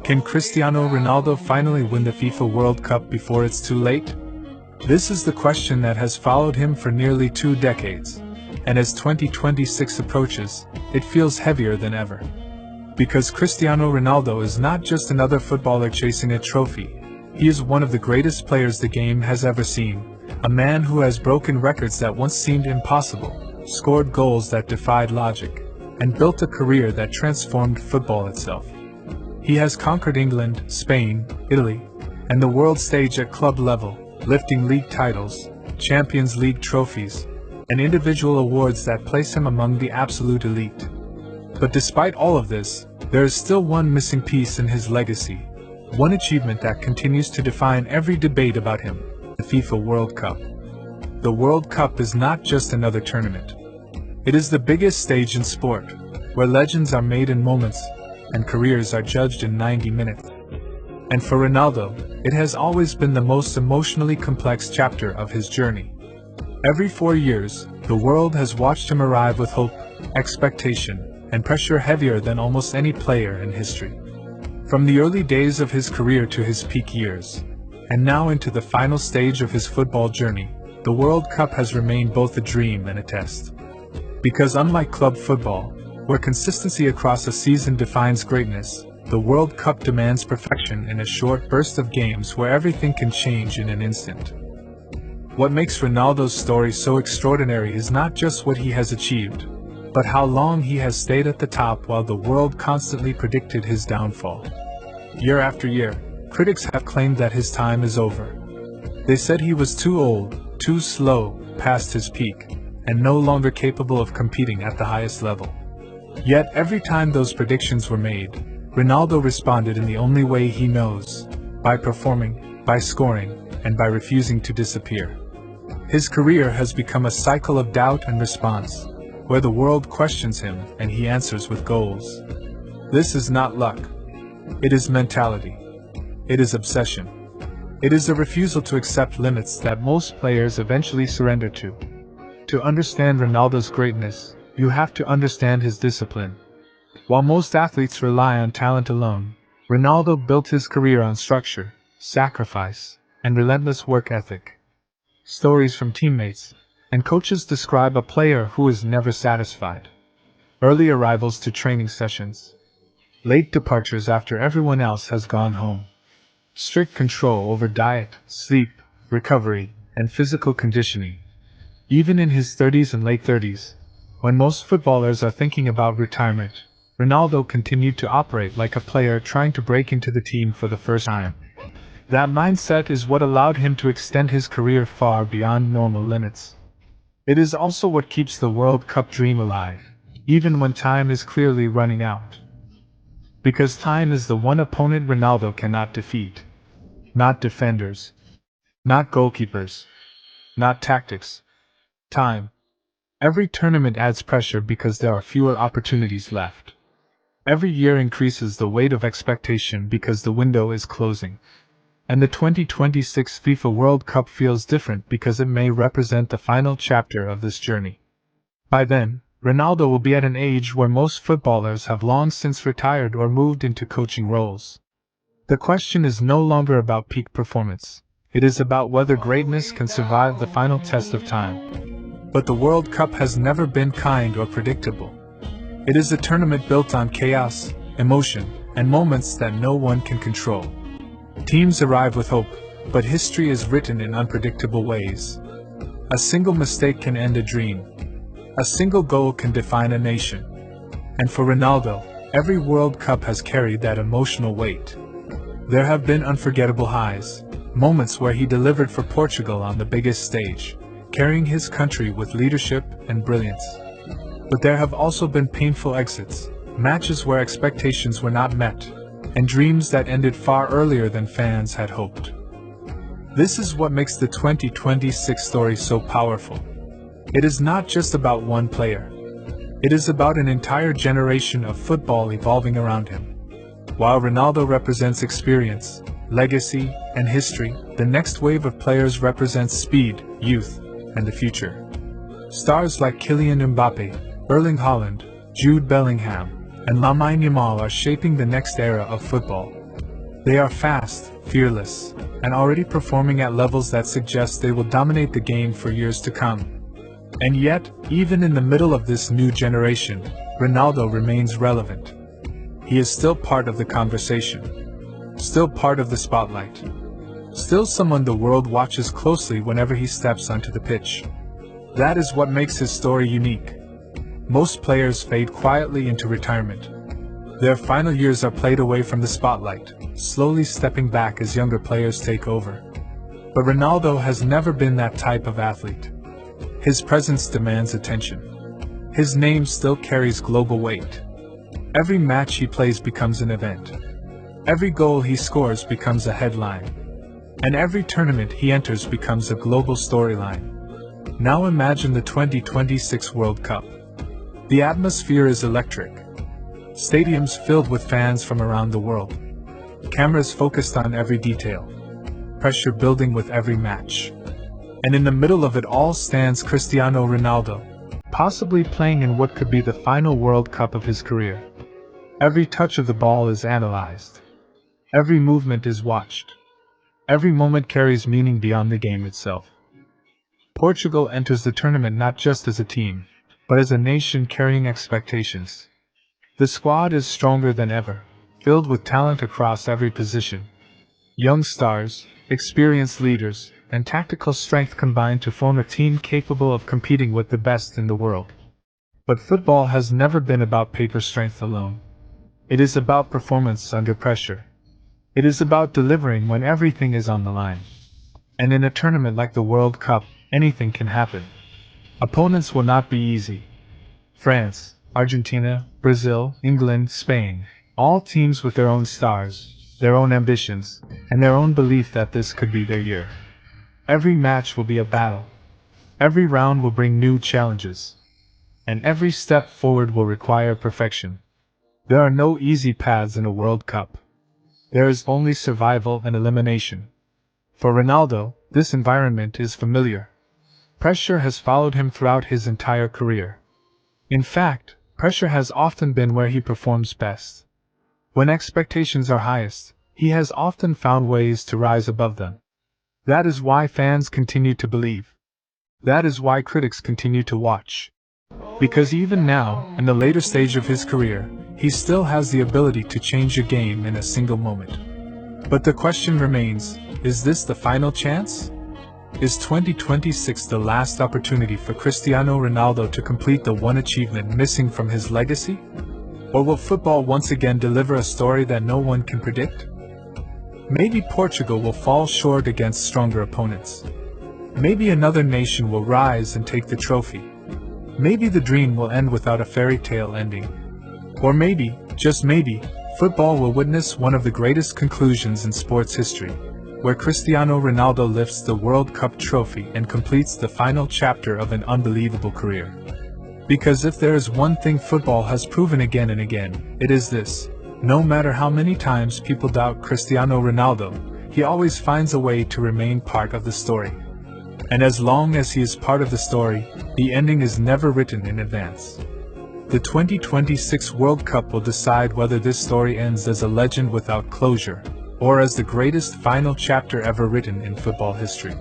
Can Cristiano Ronaldo finally win the FIFA World Cup before it's too late? This is the question that has followed him for nearly 2 decades, and as 2026 approaches, it feels heavier than ever. Because Cristiano Ronaldo is not just another footballer chasing a trophy, he is one of the greatest players the game has ever seen, a man who has broken records that once seemed impossible, scored goals that defied logic, and built a career that transformed football itself. He has conquered England, Spain, Italy, and the world stage at club level, lifting league titles, Champions League trophies, and individual awards that place him among the absolute elite. But despite all of this, there is still one missing piece in his legacy, one achievement that continues to define every debate about him: the FIFA World Cup. The World Cup is not just another tournament. It is the biggest stage in sport, where legends are made in moments, and careers are judged in 90 minutes. And for Ronaldo, it has always been the most emotionally complex chapter of his journey. Every 4 years, the world has watched him arrive with hope, expectation, and pressure heavier than almost any player in history. From the early days of his career to his peak years, and now into the final stage of his football journey, the World Cup has remained both a dream and a test. Because unlike club football, where consistency across a season defines greatness, the World Cup demands perfection in a short burst of games where everything can change in an instant. What makes Ronaldo's story so extraordinary is not just what he has achieved, but how long he has stayed at the top while the world constantly predicted his downfall. Year after year, critics have claimed that his time is over. They said he was too old, too slow, past his peak, and no longer capable of competing at the highest level. Yet every time those predictions were made, Ronaldo responded in the only way he knows: by performing, by scoring, and by refusing to disappear. His career has become a cycle of doubt and response, where the world questions him and he answers with goals. This is not luck. It is mentality. It is obsession. It is a refusal to accept limits that most players eventually surrender to. To understand Ronaldo's greatness, you have to understand his discipline. While most athletes rely on talent alone, Ronaldo built his career on structure, sacrifice, and relentless work ethic. Stories from teammates and coaches describe a player who is never satisfied. Early arrivals to training sessions, late departures after everyone else has gone home, strict control over diet, sleep, recovery, and physical conditioning. Even in his 30s and late 30s, when most footballers are thinking about retirement, Ronaldo continued to operate like a player trying to break into the team for the first time. That mindset is what allowed him to extend his career far beyond normal limits. It is also what keeps the World Cup dream alive, even when time is clearly running out. Because time is the one opponent Ronaldo cannot defeat. Not defenders. Not goalkeepers. Not tactics. Time. Every tournament adds pressure because there are fewer opportunities left. Every year increases the weight of expectation because the window is closing. And the 2026 FIFA World Cup feels different because it may represent the final chapter of this journey. By then, Ronaldo will be at an age where most footballers have long since retired or moved into coaching roles. The question is no longer about peak performance. It is about whether greatness can survive the final test of time. But the World Cup has never been kind or predictable. It is a tournament built on chaos, emotion, and moments that no one can control. Teams arrive with hope, but history is written in unpredictable ways. A single mistake can end a dream. A single goal can define a nation. And for Ronaldo, every World Cup has carried that emotional weight. There have been unforgettable highs, moments where he delivered for Portugal on the biggest stage, carrying his country with leadership and brilliance. But there have also been painful exits, matches where expectations were not met, and dreams that ended far earlier than fans had hoped. This is what makes the 2026 story so powerful. It is not just about one player. It is about an entire generation of football evolving around him. While Ronaldo represents experience, legacy, and history, the next wave of players represents speed, youth, and the future. Stars like Kylian Mbappe, Erling Haaland, Jude Bellingham, and Lamine Yamal are shaping the next era of football. They are fast, fearless, and already performing at levels that suggest they will dominate the game for years to come. And yet, even in the middle of this new generation, Ronaldo remains relevant. He is still part of the conversation, still part of the spotlight, still someone the world watches closely whenever he steps onto the pitch. That is what makes his story unique. Most players fade quietly into retirement. Their final years are played away from the spotlight, slowly stepping back as younger players take over. But Ronaldo has never been that type of athlete. His presence demands attention. His name still carries global weight. Every match he plays becomes an event. Every goal he scores becomes a headline. And every tournament he enters becomes a global storyline. Now imagine the 2026 World Cup. The atmosphere is electric. Stadiums filled with fans from around the world. Cameras focused on every detail. Pressure building with every match. And in the middle of it all stands Cristiano Ronaldo, possibly playing in what could be the final World Cup of his career. Every touch of the ball is analyzed. Every movement is watched. Every moment carries meaning beyond the game itself. Portugal enters the tournament not just as a team, but as a nation carrying expectations. The squad is stronger than ever, filled with talent across every position. Young stars, experienced leaders, and tactical strength combine to form a team capable of competing with the best in the world. But football has never been about paper strength alone. It is about performance under pressure. It is about delivering when everything is on the line. And in a tournament like the World Cup, anything can happen. Opponents will not be easy. France, Argentina, Brazil, England, Spain, all teams with their own stars, their own ambitions, and their own belief that this could be their year. Every match will be a battle. Every round will bring new challenges. And every step forward will require perfection. There are no easy paths in a World Cup. There is only survival and elimination. For Ronaldo, this environment is familiar. Pressure has followed him throughout his entire career. In fact, pressure has often been where he performs best. When expectations are highest, he has often found ways to rise above them. That is why fans continue to believe. That is why critics continue to watch. Because even now, in the later stage of his career, he still has the ability to change a game in a single moment. But the question remains, is this the final chance? Is 2026 the last opportunity for Cristiano Ronaldo to complete the one achievement missing from his legacy? Or will football once again deliver a story that no one can predict? Maybe Portugal will fall short against stronger opponents. Maybe another nation will rise and take the trophy. Maybe the dream will end without a fairy tale ending. Or maybe, just maybe, football will witness one of the greatest conclusions in sports history, where Cristiano Ronaldo lifts the World Cup trophy and completes the final chapter of an unbelievable career. Because if there is one thing football has proven again and again, it is this: no matter how many times people doubt Cristiano Ronaldo, he always finds a way to remain part of the story. And as long as he is part of the story, the ending is never written in advance. The 2026 World Cup will decide whether this story ends as a legend without closure, or as the greatest final chapter ever written in football history.